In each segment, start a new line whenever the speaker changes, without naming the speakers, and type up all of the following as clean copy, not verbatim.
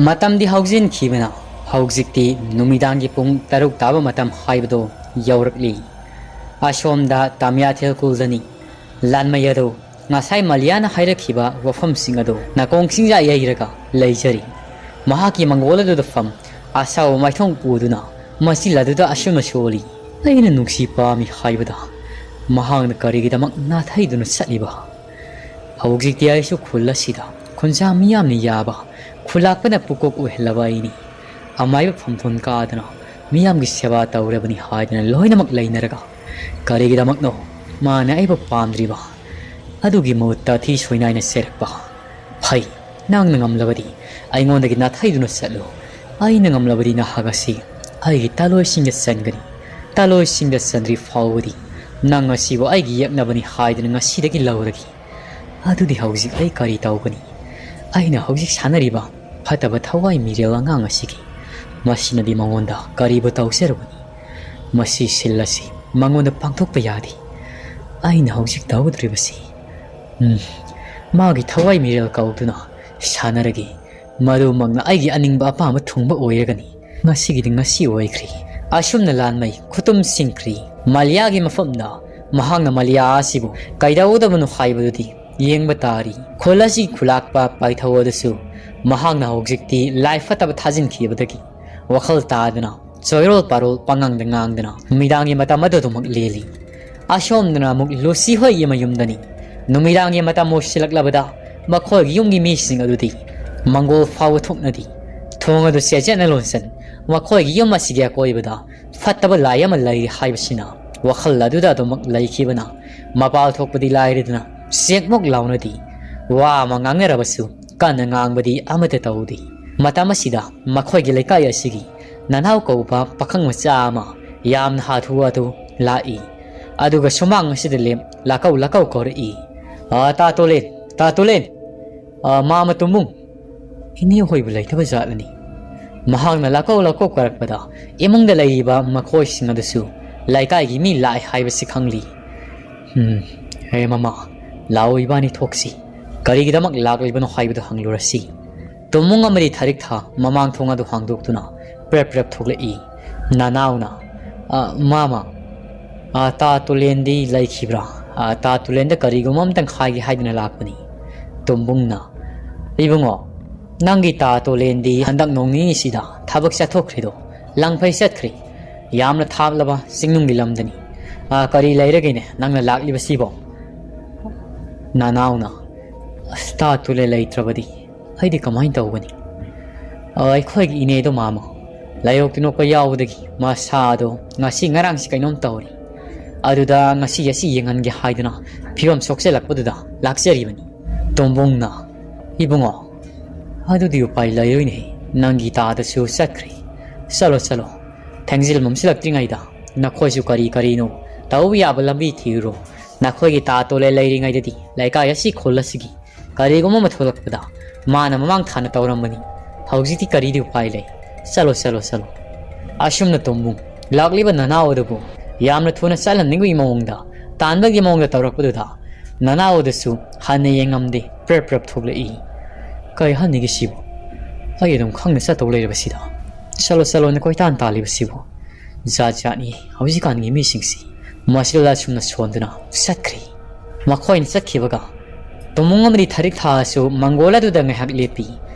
ꯃꯇꯝꯗꯤ ꯍꯧꯖꯤꯟꯈꯤꯕꯅ ꯍꯧꯖꯤꯛꯇꯤ ꯅꯨꯃꯤꯗꯥꯡꯒꯤ ꯄꯨꯡ 6 ꯇꯥꯕ ꯃꯇꯝ ꯍꯥꯏꯕꯗꯣ ꯌꯧꯔꯛꯂꯤ꯫ ꯑꯁꯣꯝꯗ ꯇꯃ꯭ꯌꯥꯊꯦꯜ ꯈꯨꯜꯗꯅꯤ꯫ ꯂꯥꯟꯃꯩ ꯑꯗꯨ ꯉꯁꯥꯏ ꯃꯂꯤꯌꯥꯅ ꯍꯥꯏꯔꯛꯈꯤꯕ ꯋꯥꯐꯝꯁꯤꯡ ꯑꯗꯨ ꯅꯥꯀꯣꯡꯁꯤꯡꯖꯥ ꯌꯩꯔꯒ ꯂꯩꯖꯔꯤ꯫ ꯃꯍꯥꯛꯀꯤ ꯃꯪꯒꯣꯜ ꯑꯗꯨꯗ ꯐꯝ ꯑꯁꯥꯎꯕ ꯃꯥꯏꯊꯣꯡ ꯄꯨꯗꯨꯅ ꯃꯆꯤꯜ ꯑꯗꯨꯗ ꯑꯁꯨꯝꯅ ꯁꯣꯜꯂꯤ꯫ ꯑꯩꯅ ꯅꯨꯡꯁꯤ ꯄꯥꯝꯃꯤ ꯍꯥꯏꯕꯗ ꯃꯍꯥꯛꯅ ꯀꯔꯤꯒꯤꯗꯃꯛ ꯅꯥꯊꯩꯗꯨꯅ ꯆꯠꯂꯤꯕ? ꯍꯧꯖꯤꯛꯇꯤ ꯑꯩꯁꯨ ꯈꯨꯜ ꯑꯁꯤꯗ ꯈꯨꯟꯖꯥ ꯃꯤꯌꯥꯝꯅ ꯌꯥꯕ ꯈꯨꯜꯂꯥꯛꯄꯅ ꯄꯨꯀꯣꯛ ꯑꯣꯏꯍꯜꯂꯕ ꯑꯩꯅꯤ꯫ ꯑꯃꯥꯏꯕ ꯐꯝꯐꯝ ꯀꯥꯗꯅ ꯃꯤꯌꯥꯝꯒꯤ ꯁꯦꯕꯥ ꯇꯧꯔꯕꯅꯤ ꯍꯥꯏꯗꯅ ꯂꯣꯏꯅꯃꯛ ꯂꯩꯅꯔꯒ ꯀꯔꯤꯒꯤꯗꯃꯛꯅꯣ ꯃꯥꯅ ꯑꯩꯕꯨ ꯄꯥꯝꯗ꯭ꯔꯤꯕ? ꯑꯗꯨꯒꯤ ꯃꯍꯨꯠꯇ ꯊꯤ ꯁꯣꯏꯅꯥꯏꯅ ꯆꯦꯔꯛꯄ꯫ ꯐꯩ, ꯅꯪꯅ ꯉꯝꯂꯕꯗꯤ ꯑꯩꯉꯣꯟꯗꯒꯤ ꯅꯥꯊꯩꯗꯨꯅ ꯆꯠꯂꯨ꯫ ꯑꯩꯅ ꯉꯝꯂꯕꯗꯤ ꯅꯍꯥꯛ ꯑꯁꯤ ꯑꯩꯒꯤ ꯇꯥꯂꯣꯏꯁꯤꯡꯗ ꯆꯟꯒꯅꯤ꯫ ꯇꯥꯂꯣꯏꯁꯤꯡꯗ ꯆꯟꯗ꯭ꯔꯤ ꯐꯥꯎꯕꯗꯤ ꯅꯪ ꯑꯁꯤꯕꯨ ꯑꯩꯒꯤ ꯌꯦꯛꯅꯕꯅꯤ ꯍꯥꯏꯗꯅ ꯉꯁꯤꯗꯒꯤ ꯂꯧꯔꯒꯦ꯫ ꯑꯗꯨꯗꯤ ꯍꯧꯖꯤꯛ ꯑꯩ ꯀꯔꯤ ꯇꯧꯒꯅꯤ? ꯑꯩꯅ ꯍꯧꯖꯤꯛ ꯁꯥꯟꯅꯔꯤꯕ ꯐꯠꯇꯕ ꯊꯋꯥꯏ ꯃꯤꯔꯦꯜ ꯑꯉꯥꯡ ꯑꯁꯤꯒꯤ ꯃꯁꯤꯅꯗꯤ ꯃꯉꯣꯟꯗ ꯀꯔꯤꯕꯨ ꯇꯧꯖꯔꯨꯒꯅꯤ? ꯃꯁꯤ ꯁꯤꯜ ꯑꯁꯤ ꯃꯉꯣꯟꯗ ꯄꯥꯡꯊꯣꯛꯄ ꯌꯥꯗꯦ꯫ ꯑꯩꯅ ꯍꯧꯖꯤꯛ ꯇꯧꯒꯗꯧꯔꯤꯕꯁꯤ ꯃꯥꯒꯤ ꯊꯋꯥꯏ ꯃꯤꯔꯦꯜ ꯀꯧꯗꯨꯅ ꯁꯥꯟꯅꯔꯒꯦ꯫ ꯃꯗꯨꯃꯛꯅ ꯑꯩꯒꯤ ꯑꯅꯤꯡꯕ ꯑꯄꯥꯝꯕ ꯊꯨꯡꯕ ꯑꯣꯏꯔꯒꯅꯤ꯫ ꯉꯁꯤꯒꯤꯗꯤ ꯉꯁꯤ ꯑꯣꯏꯈ꯭ꯔꯤ꯫ ꯑꯁꯨꯝꯅ ꯂꯥꯟꯃꯩ ꯈꯨꯇꯨꯝ ꯁꯤꯡꯈ꯭ꯔꯤ꯫ ꯃꯂꯤꯌꯥꯒꯤ ꯃꯐꯝꯗ ꯃꯍꯥꯛꯅ ꯃꯂꯤꯌꯥ ꯑꯁꯤꯕꯨ ꯀꯩꯗꯧꯒꯗꯕꯅꯣ ꯍꯥꯏꯕꯗꯨꯗꯤ ꯌꯦꯡꯕ ꯇꯥꯔꯤ꯫ ꯈꯨꯜ ꯑꯁꯤ ꯈꯨꯜꯂꯥꯛꯄ ꯄꯥꯏꯊꯧ ꯑꯗꯨꯁꯨ ꯃꯍꯥꯛꯅ ꯍꯧꯖꯤꯛꯇꯤ ꯂꯥꯏ ꯐꯠꯇꯕ ꯊꯥꯖꯤꯟꯈꯤꯕꯗꯒꯤ ꯋꯥꯈꯜ ꯇꯥꯗꯅ ꯆꯣꯏꯔꯣꯜ ꯄꯥꯔꯣꯜ ꯄꯪꯉꯥꯡꯗ ꯉꯥꯡꯗꯅ ꯅꯨꯃꯤꯗꯥꯡꯒꯤ ꯃꯇꯝ ꯑꯗꯨꯃꯛ ꯂꯦꯜꯂꯤ꯫ ꯑꯁꯣꯝꯗꯅ ꯑꯃꯨꯛ ꯂꯨꯁꯤ ꯍꯣꯏꯒꯤ ꯃꯌꯨꯝꯗꯅꯤ꯫ ꯅꯨꯃꯤꯗꯥꯡꯒꯤ ꯃꯇꯝ ꯑꯣꯏꯁꯤꯜꯂꯛꯂꯕꯗ ꯃꯈꯣꯏꯒꯤ ꯌꯨꯝꯒꯤ ꯃꯤꯁꯤꯡ ꯑꯗꯨꯗꯤ ꯃꯪꯒꯣꯜ ꯐꯥꯎꯕ ꯊꯣꯛꯅꯗꯤ꯫ ꯊꯣꯡ ꯑꯗꯨ ꯆꯦꯠꯅ ꯂꯣꯟꯁꯤꯟ ꯃꯈꯣꯏꯒꯤ ꯌꯨꯝ ꯑꯁꯤꯒꯤ ꯑꯀꯣꯏꯕꯗ ꯐꯠꯇꯕ ꯂꯥꯏ ꯑꯃ ꯂꯩꯔꯤ ꯍꯥꯏꯕꯁꯤꯅ ꯋꯥꯈꯜ ꯑꯗꯨꯗ ꯑꯗꯨꯃꯛ ꯂꯩꯈꯤꯕꯅ ꯃꯄꯥꯜ ꯊꯣꯛꯄꯗꯤ ꯂꯥꯏꯔꯗꯅ ꯆꯦꯛꯃꯨꯛ ꯂꯥꯎꯅꯗꯤ꯫ ꯋꯥ ꯑꯃ ꯉꯥꯡꯅꯔꯕꯁꯨ ꯀꯟꯅ ꯉꯥꯡꯕꯗꯤ ꯑꯃꯠꯇ ꯇꯧꯗꯦ꯫ ꯃꯇꯝ ꯑꯁꯤꯗ ꯃꯈꯣꯏꯒꯤ ꯂꯩꯀꯥꯏ ꯑꯁꯤꯒꯤ ꯅꯅꯥꯎ ꯀꯧꯕ ꯄꯥꯈꯪ ꯃꯆꯥ ꯑꯃ ꯌꯥꯝꯅ ꯍꯥꯊꯨ ꯍꯥꯊꯨ ꯂꯥꯛꯏ꯫ ꯑꯗꯨꯒ ꯁꯨꯃꯥꯡ ꯑꯁꯤꯗ ꯂꯥꯀꯧ ꯂꯥꯀꯧ ꯀꯧꯔꯛꯏ꯫ ꯇꯥ ꯇꯣꯂꯦꯟ, ꯇꯥ ꯇꯣꯂꯦꯟ, ꯃꯥꯃ ꯇꯨꯝꯕꯨꯡ, ꯏꯅꯦ ꯍꯣꯏꯕꯨ ꯂꯩꯇꯕ ꯖꯥꯠꯂꯅꯤ꯫ ꯃꯍꯥꯛꯅ ꯂꯥꯀꯧ ꯂꯥꯀꯧ ꯀꯧꯔꯛꯄꯗ ꯏꯃꯨꯡꯗ ꯂꯩꯔꯤꯕ ꯃꯈꯣꯏꯁꯤꯡ ꯑꯗꯨꯁꯨ ꯂꯩꯀꯥꯏꯒꯤ ꯃꯤ ꯂꯥꯛꯑꯦ ꯍꯥꯏꯕꯁꯤ ꯈꯪꯂꯤ꯫ ꯍꯦ ꯃꯃꯥ, ꯂꯥꯛꯑꯣ ꯏꯕꯥꯅꯤ ꯊꯣꯛꯁꯤ꯫ ꯀꯔꯤꯒꯤꯗꯃꯛ ꯂꯥꯛꯂꯤꯕꯅꯣ ꯍꯥꯏꯕꯗꯨ ꯍꯪꯂꯨꯔꯁꯤ꯫ ꯇꯨꯝꯃꯨꯡ ꯑꯃꯗꯤ ꯊꯥꯔꯤꯛ ꯊꯥ ꯃꯃꯥꯡ ꯊꯣꯡ ꯑꯗꯨ ꯍꯥꯡꯗꯣꯛꯇꯨꯅ ꯄ꯭ꯔꯦꯞ ꯄ꯭ꯔꯦꯞ ꯊꯣꯛꯂꯛꯏ꯫ ꯅꯅꯥꯎꯅ ꯃꯥꯃ, ꯇꯥ ꯇꯣꯂꯦꯟꯗꯤ ꯂꯩꯈꯤꯕ꯭ꯔꯥ? ꯇꯥ ꯇꯣꯂꯦꯟꯗ ꯀꯔꯤꯒꯨꯝꯕ ꯑꯃꯇꯪ ꯍꯥꯏꯒꯦ ꯍꯥꯏꯗꯨꯅ ꯂꯥꯛꯄꯅꯤ꯫ ꯇꯨꯝꯕꯨꯡꯅ ꯏꯕꯨꯡꯉꯣ, ꯅꯪꯒꯤ ꯇꯥ ꯇꯣꯂꯦꯟꯗꯤ ꯍꯟꯗꯛ ꯅꯣꯡ ꯅꯤꯅꯤꯁꯤꯗ ꯊꯕꯛ ꯆꯠꯊꯣꯛꯈ꯭ꯔꯤꯗꯣ ꯂꯪꯐꯩ ꯆꯠꯈ꯭ꯔꯤ꯫ ꯌꯥꯝꯅ ꯊꯥꯞꯂꯕ ꯆꯤꯡꯅꯨꯡꯒꯤ ꯂꯝꯗꯅꯤ꯫ ꯀꯔꯤ ꯂꯩꯔꯒꯦꯅꯦ ꯅꯪꯅ ꯂꯥꯛꯂꯤꯕꯁꯤꯕꯣ? ꯅꯅꯥꯎꯅ ꯇꯥ ꯇꯣꯂꯦꯟ ꯂꯩꯇ꯭ꯔꯕꯗꯤ ꯑꯩꯗꯤ ꯀꯃꯥꯏꯅ ꯇꯧꯒꯅꯤ? ꯑꯩꯈꯣꯏꯒꯤ ꯏꯅꯦꯗꯣ ꯃꯥꯃ ꯂꯥꯏꯌꯣꯛ ꯇꯤꯟꯅꯣꯛꯄ ꯌꯥꯎꯕꯗꯒꯤ ꯃꯁꯥꯗꯣ ꯉꯁꯤ ꯉꯔꯥꯡꯁꯤ ꯀꯩꯅꯣꯝ ꯇꯧꯔꯤ꯫ ꯑꯗꯨꯗ ꯉꯁꯤ ꯑꯁꯤ ꯌꯦꯡꯍꯟꯒꯦ ꯍꯥꯏꯗꯨꯅ ꯐꯤꯕꯝ ꯁꯣꯛꯆꯜꯂꯛꯄꯗꯨꯗ ꯂꯥꯛꯆꯔꯤꯕꯅꯤ꯫ ꯇꯣꯝꯕꯨꯡꯅ ꯏꯕꯨꯡꯉꯣ, ꯑꯗꯨꯗꯤ ꯎꯄꯥꯏ ꯂꯩꯔꯣꯏꯅꯦ꯫ ꯅꯪꯒꯤ ꯇꯥꯗꯁꯨ ꯆꯠꯈ꯭ꯔꯤ꯫ ꯆꯠꯂꯣ ꯆꯠꯂꯣ, ꯊꯦꯡꯖꯤꯜ ꯃꯝꯁꯤꯜꯂꯛꯇ꯭ꯔꯤꯉꯩꯗ ꯅꯈꯣꯏꯁꯨ ꯀꯔꯤ ꯀꯔꯤꯅꯣ ꯇꯧꯕ ꯌꯥꯕ ꯂꯝꯕꯤ ꯊꯤꯔꯨꯔꯣ꯫ ꯅꯈꯣꯏꯒꯤ ꯇꯥ ꯇꯣꯂꯦꯟ ꯂꯩꯔꯤꯉꯩꯗꯗꯤ ꯂꯩꯀꯥꯏ ꯑꯁꯤ ꯈꯨꯜ ꯑꯁꯤꯒꯤ ꯀꯔꯤꯒꯨꯝꯕ ꯑꯃ ꯊꯣꯛꯂꯛꯄꯗ ꯃꯥꯅ ꯃꯃꯥꯡ ꯊꯥꯅ ꯇꯧꯔꯝꯕꯅꯤ꯫ ꯍꯧꯖꯤꯛꯇꯤ ꯀꯔꯤꯗꯤ ꯎꯄꯥꯏ ꯂꯩ? ꯆꯠꯂꯣ ꯆꯠꯂꯣ ꯆꯠꯂꯣ꯫ ꯑꯁꯨꯝꯅ ꯇꯨꯝꯕꯨꯡ ꯂꯥꯛꯂꯤꯕ ꯅꯅꯥꯎ ꯑꯗꯨꯕꯨ ꯌꯥꯝꯅ ꯊꯨꯅ ꯆꯠꯍꯟꯅꯤꯡꯕꯒꯤ ꯃꯑꯣꯡꯗ ꯇꯥꯟꯕꯒꯤ ꯃꯑꯣꯡꯗ ꯇꯧꯔꯛꯄꯗꯨꯗ ꯅꯅꯥꯎ ꯑꯗꯨꯁꯨ ꯍꯟꯅ ꯌꯦꯡꯉꯝꯗꯦ ꯄ꯭ꯔꯦꯞ ꯄ꯭ꯔꯦꯞ ꯊꯣꯛꯂꯛꯏ꯫ ꯀꯔꯤ ꯍꯟꯅꯤꯒꯦ ꯁꯤꯕꯨ? ꯑꯩ ꯑꯗꯨꯝ ꯈꯪꯅ ꯆꯠꯇꯧ ꯂꯩꯔꯕꯁꯤꯗ ꯆꯠꯂꯣ ꯆꯠꯂꯣꯅ ꯀꯣꯏꯇꯥꯟ ꯇꯥꯜꯂꯤꯕꯁꯤꯕꯨ ꯖꯥꯠ ꯖꯥꯠꯅꯤ ꯍꯧꯖꯤꯛꯀꯥꯟꯒꯤ ꯃꯤꯁꯤꯡꯁꯤ꯫ ꯃꯁꯤꯗ ꯑꯁꯨꯝꯅ ꯁꯣꯟꯗꯨꯅ ꯆꯠꯈ꯭ꯔꯤ꯫ ꯃꯈꯣꯏꯅ ꯆꯠꯈꯤꯕꯒ ꯇꯨꯝꯃꯨꯡ ꯑꯃꯗꯤ ꯊꯥꯔꯤꯛ ꯊꯥꯁꯨ ꯃꯪꯒꯣꯜ ꯑꯗꯨꯗ ꯉꯥꯏꯍꯥꯛ ꯂꯦꯞꯄꯤ꯫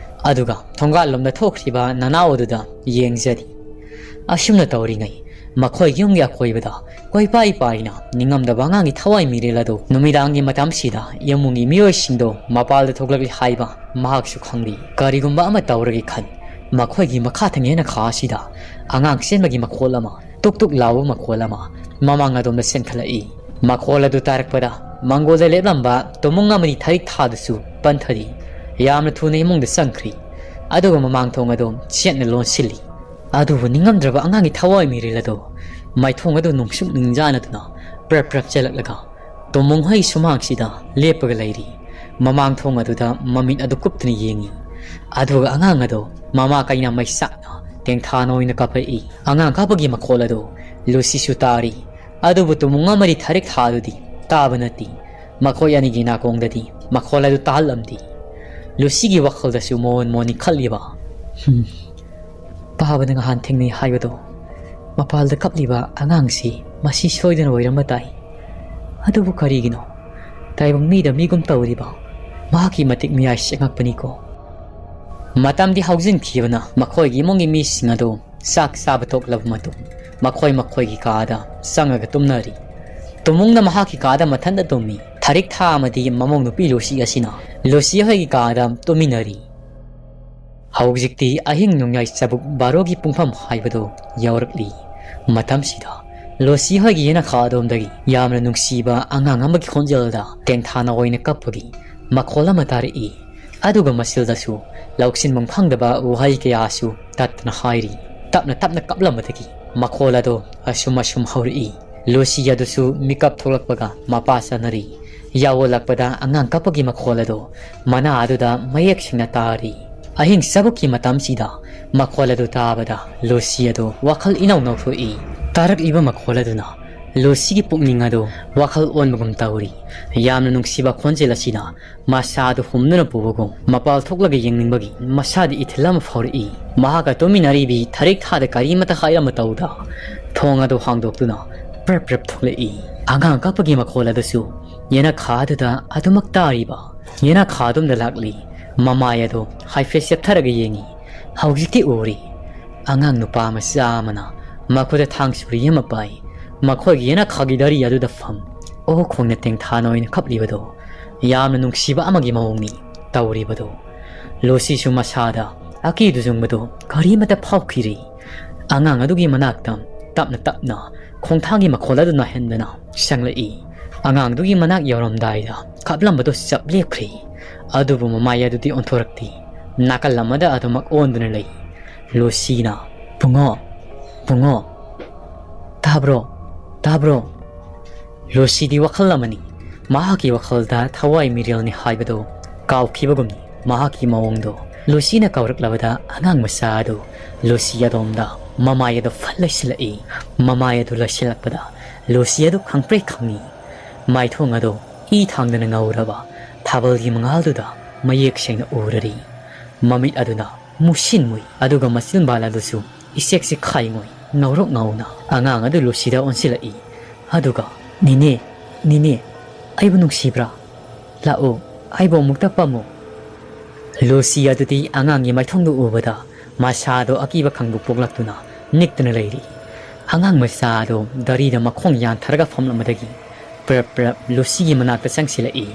ꯑꯗꯨꯒ ꯊꯣꯡꯒꯥꯜꯂꯣꯝꯗ ꯊꯣꯛꯈ꯭ꯔꯤꯕ ꯅꯅꯥꯎ ꯑꯗꯨꯗ ꯌꯦꯡꯖꯔꯤ꯫ ꯑꯁꯨꯝꯅ ꯇꯧꯔꯤꯉꯩ ꯃꯈꯣꯏꯒꯤ ꯌꯨꯝꯒꯤ ꯑꯀꯣꯏꯕꯗ ꯀꯣꯏꯄꯥꯏ ꯄꯥꯏꯅ ꯅꯤꯡꯉꯝꯗꯕ ꯑꯉꯥꯡꯒꯤ ꯊꯋꯥꯏ ꯃꯤꯔꯦꯜ ꯑꯗꯨ ꯅꯨꯃꯤꯗꯥꯡꯒꯤ ꯃꯇꯝꯁꯤꯗ ꯏꯃꯨꯡꯒꯤ ꯃꯤꯑꯣꯏꯁꯤꯡꯗꯣ ꯃꯄꯥꯜꯗ ꯊꯣꯛꯂꯛꯂꯤ ꯍꯥꯏꯕ ꯃꯍꯥꯛꯁꯨ ꯈꯪꯂꯤ꯫ ꯀꯔꯤꯒꯨꯝꯕ ꯑꯃ ꯇꯧꯔꯒꯦ ꯈꯟ ꯃꯈꯣꯏꯒꯤ ꯃꯈꯥ ꯊꯪꯉꯦꯅ ꯈꯥ ꯑꯁꯤꯗ ꯑꯉꯥꯡ ꯆꯦꯟꯕꯒꯤ ꯃꯈꯣꯜ ꯑꯃ, ꯇꯨꯛ ꯇꯨꯛ ꯂꯥꯎꯕ ꯃꯈꯣꯜ ꯑꯃ ꯃꯃꯥꯡ ꯑꯗꯣꯝꯗ ꯆꯦꯟꯈꯠꯂꯛꯏ꯫ ꯃꯈꯣꯜ ꯑꯗꯨ ꯇꯥꯔꯛꯄꯗ ꯃꯪꯒꯣꯜꯗ ꯂꯦꯞꯂꯝꯕ ꯇꯨꯝꯃꯨꯡ ꯑꯃꯗꯤ ꯊꯥꯔꯤꯛ ꯊꯥꯗꯨꯁꯨ ꯄꯟꯊꯔꯤ꯫ ꯌꯥꯝꯅ ꯊꯨꯅ ꯏꯃꯨꯡꯗ ꯆꯪꯈ꯭ꯔꯤ꯫ ꯑꯗꯨꯒ ꯃꯃꯥꯡ ꯊꯣꯡ ꯑꯗꯨ ꯆꯦꯠꯅ ꯂꯣꯟꯁꯤꯜꯂꯤ꯫ ꯑꯗꯨꯕꯨ ꯅꯤꯡꯉꯝꯗ꯭ꯔꯕ ꯑꯉꯥꯡꯒꯤ ꯊꯋꯥꯏ ꯃꯤꯔꯦꯜ ꯑꯗꯨ ꯃꯥꯏꯊꯣꯡ ꯑꯗꯨ ꯅꯨꯡꯁꯨꯛ ꯅꯤꯡꯖꯥꯅꯗꯨꯅ ꯄ꯭ꯔꯞ ꯄ꯭ꯔꯞ ꯆꯦꯜꯂꯛꯂꯒ ꯇꯨꯝꯃꯨꯡ ꯍꯣꯏ ꯁꯨꯃꯥꯡꯁꯤꯗ ꯂꯦꯞꯄꯒ ꯂꯩꯔꯤ꯫ ꯃꯃꯥꯡ ꯊꯣꯡ ꯑꯗꯨꯗ ꯃꯃꯤꯠ ꯑꯗꯨ ꯀꯨꯞꯇꯨꯅ ꯌꯦꯡꯉꯤ꯫ ꯑꯗꯨꯒ ꯑꯉꯥꯡ ꯑꯗꯨ ꯃꯃꯥ ꯀꯩꯅ ꯃꯩꯁꯥꯛꯅ ꯇꯦꯡꯊꯥꯅ ꯑꯣꯏꯅ ꯀꯥꯞꯄꯛꯏ꯫ ꯑꯉꯥꯡ ꯀꯥꯞꯄꯒꯤ ꯃꯈꯣꯜ ꯑꯗꯨ ꯂꯨꯁꯤꯁꯨ ꯇꯥꯔꯤ꯫ ꯑꯗꯨꯕꯨ ꯇꯨꯝꯃꯨꯡ ꯑꯃꯗꯤ ꯊꯥꯔꯤꯛ ꯊꯥꯗꯨꯗꯤ ꯇꯥꯕ ꯅꯠꯇꯦ꯫ ꯃꯈꯣꯏ ꯑꯅꯤꯒꯤ ꯅꯥꯀꯣꯡꯗꯗꯤ ꯃꯈꯣꯜ ꯑꯗꯨ ꯇꯥꯍꯜꯂꯝꯗꯦ꯫ ꯂꯨꯁꯤꯒꯤ ꯋꯥꯈꯜꯗꯁꯨ ꯃꯣꯟ ꯃꯣꯟꯅꯤ ꯈꯜꯂꯤꯕ Pahabana nga han thengni haibado mapalda kapliba angangsi masi soidana oiramba tai adubu karigino taibang mida migum tawriba mahaki matik miyai singakpani ko matamdi haujin khibana makhoi gi mongi mi singado sak sabatok labmatu makhoi gi kaada sangaga tumnari tumungna mahaki kaada mathanda tummi tharik tha amadi mamong nupi losi asina losi hoigi kaada tuminari haujikti ahing nongyai sabuk barogi pungpham haibado yaurakli matamsida losi hoigi yena khadom-dagi yamna nungsiba angang amagi khonjelda tengthana oina kapagi makhola matari i aduga masildasu lauksin mangphangdaba uhai kayasu tatna hairi tapna kaplambatagi makhola do asum hauri losi yadusu mikap tholakpaga mapasa nari yawolakpada angang kapagi makhola do mana aduda mayek singna tari ahing sabuki matamsida makhola do tabada losi ado wakhal inaw nawthoi tarak iba makhola duna losi gi pukninga do wakhal onmagum tawri yamna nungsiba khonjela sina masa do humnuna pubugo mapal thoklaga yengningbagi masadi ithilama phori mahaga tominari bi tharik thada karimata khaira matauda thonga do hangdoktuna prep tholei angang kapagi makhola dasu yena khadada adumak tariba yena khadum dalakli mamaya do haifes yaptharaga yengi haujiti uri angang nupa masamana makuda thangsuri yamapai makhoi yena khagidari aduda pham o khongna tengthana oina khaplibado yamna nungsiba amagi mawongni tawribado losi su masada aki duzungbado karimata phaukhiri angang adugi manaktam tapna khongthangi makholaduna hendana sanglai angang dugi manak yoramdaida khaplambado saplekhri adubu mamaya dudi onthorakti nakalamada adumak onduna lei losina pungo tabro losidi wakhalamani mahaki wakhalda thawai mirilni haibado kawkhibagumni mahaki mawongdo losina kawraklabada angang masado losia domda mamaya do phalasilai mamaya do lasilakpada losia do khangpre khangni maithonga do I thangdana ngauraba thabalgi mangalduda mayek sengna urari mamit aduna musinmui aduga masin baladusu iseksi khaingoi ngaurok ngauna angang adu losida onsilai aduga nine aibu nungsibra lao aibu mukta pamo losi adudi angangi maithongdu ubada masado akiba khangbu poglaktuna niktana leiri angang masado darida makhong yan tharaga famlamadagi prep losi gi manakta sangsilai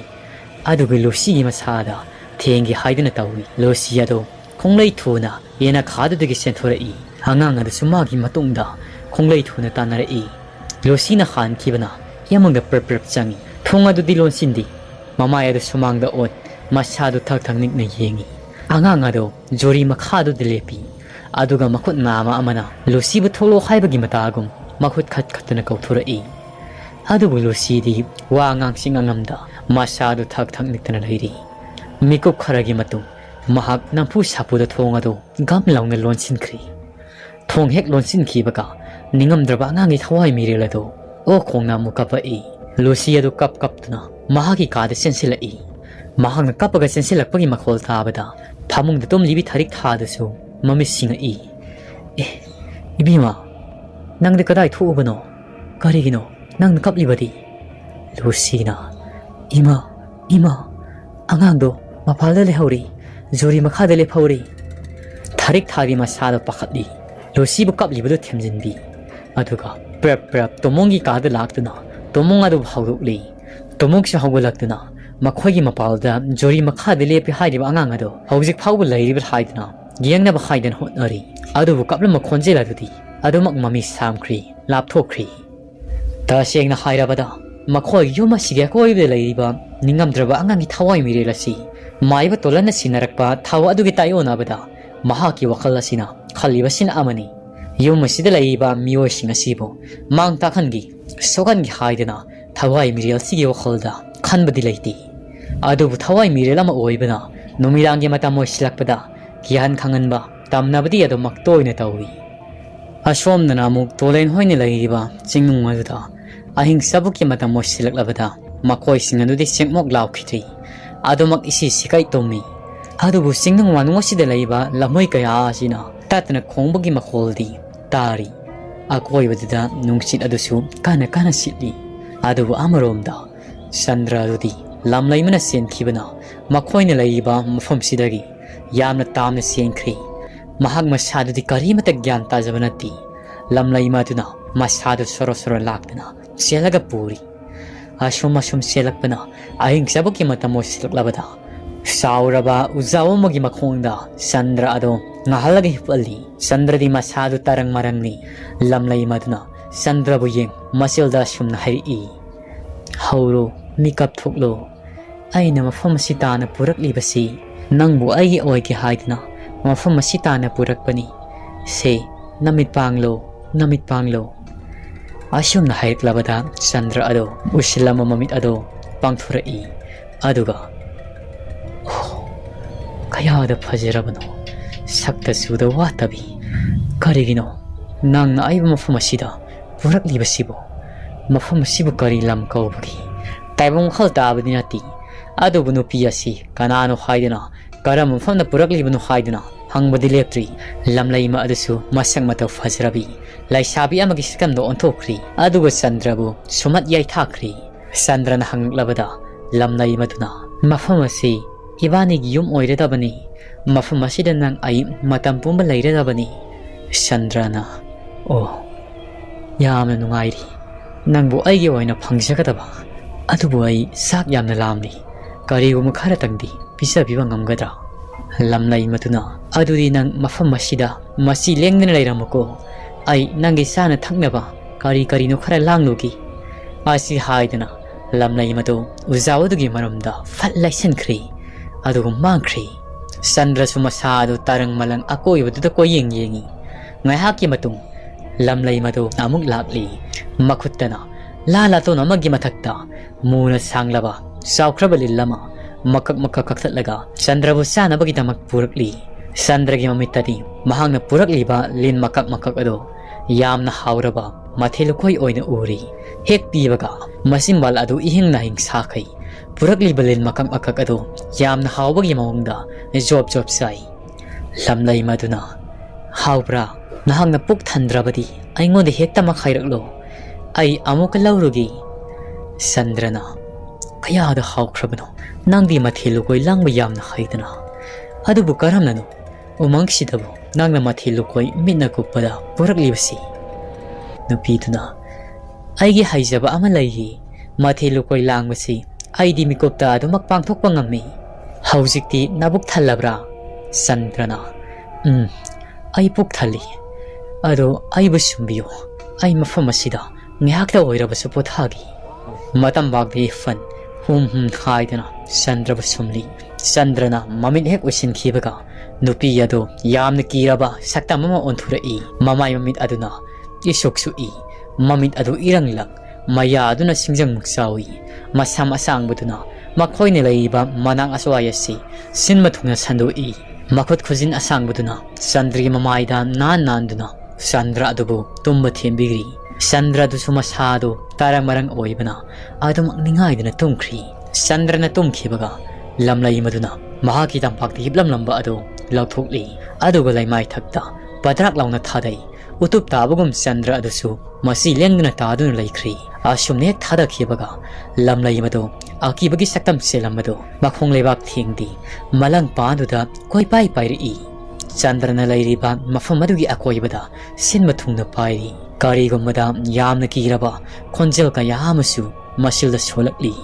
aduga losi gi masada thengi haiduna tawi losi ado khonglei thuna yena khadudagi senthorei angang adu sumagi matungda khonglei thuna tanarai losina khan kibana yamangda prep changi thonga du dilon sindi mamaya du sumangda ot masadu thak nik na yengi angang ado jori makha du dilepi aduga makhut nama amana losi bu tholo khaibagi matagum makhut khatna kauthura adubu losi di wa ngang singangamda masadu thak nik tana leiri mikup kharagi matung mahak nampu sapuda thonga do gam laungna lonsin khri thong hek lonsin khibaga ningam draba ngangi thawai mirelado o khongna mukapa losi adu kaptuna mahaki kada sensilai mahangna kapaga sensilakpagi makhol tabada phamungda tom libi tharik thadasu mami singa ibima nangde kadai thubano karigino nang kaplibadi losina ima angangdo mapalda lehauri jori makhada le phauri tharik thari masada pakhatli losi bu kaplibado themjinbi aduga prep tomongi kada laktuna tomong adu bhaudukli tomong sa hawlaktuna makhoigi mapalda jori makhada le pi hairiba angang ado hawjik phawbu leiriba haidna giyangna ba haidan hotnari adu bu kapla makhonjela dudi adu mak mami samkhri lapthokri ta sengna hairabada makhoi yoma sige koibe leiriba ningamdraba angangi thawai mirelasi maiba tolana sinarakpa thawa adugi tayona bada mahaki wakhalasina khalibasin amani yoma sida leiba miyo singa sibo mang takhangi sogangi haidana thawai mirel sige wakhalda khanbadi leiti adubu thawai mirelama oibana nomirangi matamo silakpada gihan khanganba tamnabadi adu maktoina tawi ashomna namuk tolen hoine leiba chingnung aduda ahing sabuki matamo silaklabada makoi singanudi sengmok laukhitri adumak isi sikai tomi ꯑꯗꯨꯕꯨ ꯆꯤꯡꯅꯨꯡ ꯃꯅꯨꯡ ꯑꯁꯤꯗ ꯂꯩꯕ ꯂꯝꯍꯣꯏ ꯀꯌꯥ ꯑꯁꯤꯅ ꯇꯠꯇꯅ ꯈꯣꯡꯕꯒꯤ ꯃꯈꯣꯜꯗꯤ ꯇꯥꯔꯤ ꯑꯀꯣꯏꯕꯗꯨꯗ ꯅꯨꯡꯁꯤꯠ ꯑꯗꯨꯁꯨ ꯀꯟꯅ ꯀꯟꯅ ꯁꯤꯠꯂꯤ ꯑꯗꯨꯕꯨ ꯑꯃꯔꯣꯝꯗ ꯆꯟꯗ꯭ꯔ ꯑꯗꯨꯗꯤ ꯂꯝ ꯂꯩꯃꯅ ꯆꯦꯟꯈꯤꯕꯅ ꯃꯈꯣꯏꯅ ꯂꯩꯔꯤꯕ ꯃꯐꯝꯁꯤꯗꯒꯤ ꯌꯥꯝꯅ ꯇꯥꯝꯅ ꯆꯦꯟꯈ꯭ꯔꯦ ꯃꯍꯥꯛ ꯃꯁꯥꯗꯨꯗꯤ ꯀꯔꯤꯃꯠꯇ ꯒ꯭ꯌꯥꯟ ꯇꯥꯖꯕ ꯅꯠꯇꯦ ꯂꯝ ꯂꯩꯃ ꯑꯗꯨꯅ ꯃꯁꯥꯗꯨ ꯁꯣꯔꯣ ꯁꯣꯔꯣ ꯂꯥꯛꯇꯨꯅ ꯆꯦꯜꯂꯒ ꯄꯨꯔꯤ ꯑꯁꯨꯝ ꯑꯁꯨꯝ ꯆꯦꯜꯂꯛꯄꯅ ꯑꯍꯤꯡ ꯃꯇꯝ ꯑꯣꯏꯁꯤꯜꯂꯛꯂꯕꯗ ꯆꯥꯎꯔꯕ ꯎꯖꯥꯎ ꯑꯃꯒꯤ ꯃꯈꯣꯡꯗ ꯆꯟꯗ꯭ꯔ ꯑꯗꯣ ꯉꯥꯍꯜꯂꯒ ꯍꯤꯞꯍꯜꯂꯤ ꯆꯟꯗ꯭ꯔꯗꯤ ꯃꯁꯥꯗꯨ ꯇꯔꯪ ꯃꯔꯪꯅꯤ ꯂꯝ ꯂꯩꯃ ꯑꯗꯨꯅ ꯆꯟꯗ꯭ꯔꯕꯨ ꯌꯦꯡ ꯃꯆꯤꯜꯗ ꯑꯁꯨꯝꯅ ꯍꯥꯏꯔꯛꯏ ꯍꯧꯔꯣ ꯃꯤꯀꯞ ꯊꯣꯛꯂꯣ ꯑꯩꯅ ꯃꯐꯝ ꯑꯁꯤ ꯇꯥꯅ ꯄꯨꯔꯛꯂꯤꯕꯁꯤ ꯅꯪꯕꯨ ꯑꯩꯒꯤ ꯑꯣꯏꯒꯦ ꯍꯥꯏꯗꯨꯅ ꯃꯐꯝ ꯑꯁꯤ ꯇꯥꯅ ꯄꯨꯔꯛꯄꯅꯤ ꯁꯦ ꯅꯃꯤꯠ ꯄꯥꯡꯂꯣ ꯑꯁꯨꯝꯅ ꯍꯥꯏꯔꯛꯂꯕꯗ ꯆꯟꯗ꯭ꯔ ꯑꯗꯣ ꯎꯏꯁꯤꯜꯂꯝꯕ ꯃꯃꯤꯠ ꯑꯗꯣ ꯄꯥꯡꯊꯣꯔꯛꯏ ꯑꯗꯨꯒ ꯀꯌꯥꯗ ꯐꯖꯔꯕꯅꯣ ꯁꯛꯇ ꯆꯨꯗ ꯋꯥꯠꯇꯕꯤ ꯀꯔꯤꯒꯤꯅꯣ ꯅꯪꯅ ꯑꯩꯕꯨ ꯃꯐꯝ ꯑꯁꯤꯗ ꯄꯨꯔꯛꯂꯤꯕꯁꯤꯕꯨ ꯃꯐꯝ ꯑꯁꯤꯕꯨ ꯀꯔꯤ ꯂꯝ ꯀꯧꯕꯒꯦ ꯇꯥꯏꯕꯪ ꯋꯥꯈꯜ ꯇꯥꯕꯗꯤ ꯅꯠꯇꯦ ꯑꯗꯨꯕꯨ ꯅꯨꯄꯤ ꯑꯁꯤ ꯀꯅꯥꯅꯣ ꯍꯥꯏꯗꯨꯅ ꯀꯔꯝꯕ ꯃꯐꯝꯗ ꯄꯨꯔꯛꯂꯤꯕꯅꯣ ꯍꯥꯏꯗꯨꯅ ꯍꯪꯕꯗꯤ ꯂꯦꯞꯇ꯭ꯔꯤ ꯂꯝꯂꯩꯃ ꯑꯗꯨꯁꯨ ꯃꯁꯛ ꯃꯇꯧ ꯐꯖꯔꯕꯤ ꯂꯩꯁꯥꯕꯤ ꯑꯃꯒꯤ ꯁꯛꯇꯝꯗ ꯑꯣꯟꯊꯣꯛꯈ꯭ꯔꯤ ꯑꯗꯨꯒ ꯆꯟꯗ꯭ꯔꯕꯨ ꯁꯨꯃꯠ ꯌꯩꯊꯥꯈ꯭ꯔꯤ ꯆꯟꯗ꯭ꯔꯅ ꯍꯪꯂꯛꯂꯕꯗ ꯂꯝꯂꯩꯃꯗꯨꯅ ꯃꯐꯝ ꯑꯁꯤ 이반이 어이래다보니 마품 마시던 난 아이 마담 뿜바 레이래다보니 산드라나 야면 농아이리 낭부 아이게 와이나 방시가다봐 아두부 아이 싹 얌나 람니 가리고 무카라 땅디 비싸 비방 감가다 람나이 마두나 아두디 낭 마품 마시다 마시 랭는 레이라먹고 아이 낭게 싸나 탁나봐 가리노 카라 랑노기 아시 하이드나 람나이 마도 우자오두기 마름다 팔라이센크리 adugo mangkhri sandra sumasado tarang malang akoi baduda ko yengi ngaihaki matung lamlai madu amuk lakli makhuttana lala to namagi mathakta muna sanglaba saukraba lillama makak kaktatlaga sandra bu sana bagi damak purakli sandra gi mamittadi mahangna purakli ba lin makak ado yamna hauraba mathelu koi oina uri hek pibaga masimbal adu ihing nahing sakai purakli balin makak ado yamna hawbagi mawangda job sai lamlai maduna hawbra nahangna puk thandrabadi aingonda hekta makhairaklo ai amuka lawrugi sandrana kayada hawkrabano nangdi mathelu koi langba yamna haidana adubu karamnano umangsidabu nangna mathelu koi minna kupada purakli basi nupiduna aigi haijaba ama laihi mathelu koi langbasi aidi mikopta adumak pangthokpa ngammi haujikti nabuk thalabra sandrana ai puk thali ado ai busumbiyo ai mafam asida ngihakta oirabasu pothagi matam bagdi fan haidana sandra busumli sandrana mamit hek usin khibaga nupi ado yamna kiraba sakta mama onthura mamai mamit aduna isoksu mamit adu iranglak maya aduna singjang muksawi masam asangbuduna makhoine leiba manang aswayasi sinma thungna sandoi makhot khujin asangbuduna sandri mamaida nanduna sandra adubu tumba thembigri sandra du sumasado taramarang oibana adum ningaiduna tumkhri sandrana tumkhibaga lamlai maduna mahaki tampakti hiblamlamba adu lauthokli aduga laimai thakta padrak launa thadai utup tabugum sandra adusu masi lengna taduna laikri asumne thada khibaga lamlai madu akibagi saktam selamado makhong lebak thingdi malang paduda koi pai ri chandrana lairiba mafam adugi akoibada sinma thungna pairi kari gomada yamna kiraba khonjel ka yamasu masilda solakli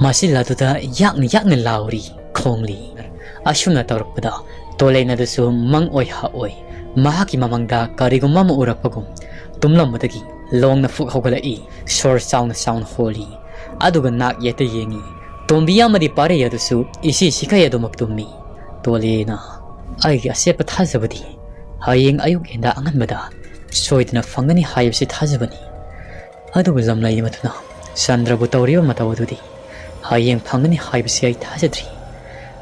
masiladuda yakna lauri khongli asumna tawrakpada tolena dusu mang oi ha oi mahaki mamangda karigum mama urakpagum tumlamadagi longna fuk hogalai sor sound holy aduga nak yeta yengi tombiya madi pare yadusu isi sikaya domak tummi tolena ai asepa thajabadi hayeng ayuk enda anganbada soidna fangani hayabsi thajabani aduga lamlai matuna sandra bu tawriba matawdudi hayeng fangani hayabsi ai thajadri